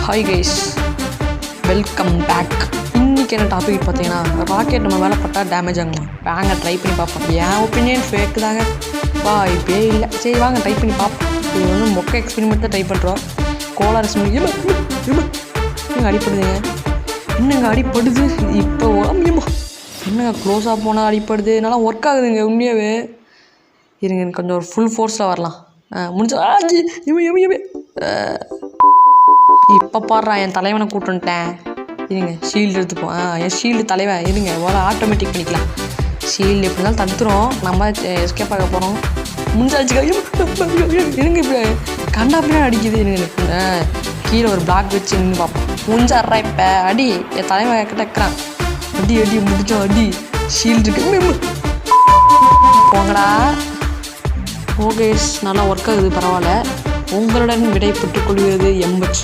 Hi guys, welcome back. இன்றைக்கி என்ன topic பார்த்தீங்கன்னா, ராக்கெட் நம்ம மேலே பட்டால் டேமேஜ் ஆகுமா? வாங்க ட்ரை பண்ணி பார்ப்போம். என் ஒப்பீனியன் ஃபேக்கு தாங்க, வாய்ப்பே இல்லை. சரி வாங்க ட்ரை பண்ணி பார்ப்போம். இது வந்து மொக்க எக்ஸ்பெரிமெண்ட் தான் ட்ரை பண்ணுறோம். கோலார் இன்னுங்க அடிப்படுதுங்க, இன்னுங்க அடிப்படுது. இப்போ உடம்புமா என்னங்க க்ளோஸாக போனால் அடிப்படுது. நல்லா ஒர்க் ஆகுதுங்க உண்மையாகவே. இருங்க எனக்கு கொஞ்சம் ஒரு ஃபுல் ஃபோர்ஸில் வரலாம். முடிஞ்சா இப்போ பாடுறா என் தலைவனை கூப்பிட்டுட்டேன். இருங்க ஷீல்டு எடுத்துப்போம். என் ஷீல்டு தலைவன் இருங்க, எவ்வளோ ஆட்டோமேட்டிக் பண்ணிக்கலாம். ஷீல்டு எப்படி இருந்தாலும் தடுத்துரும், நம்ம எஸ்கேப் ஆக போகிறோம். முடிஞ்சாச்சு இருங்க, இப்போ கண்டா பின்னாடி அடிக்குது. இருங்க கீழே ஒரு பிளாக் வச்சு நின்று பார்ப்போம். முடிஞ்சாடுறா இப்போ அடி. என் தலைவன் கிட்ட இருக்கிறான். அடி அடி முடிச்சோம் அடி. ஷீல்டு இருக்கு போங்கடா. ஓகே, நல்லா ஒர்க் ஆகுது, பரவாயில்ல. உங்களுடன் விடை பெற்றுக் கொள்கிறது எம்பச்.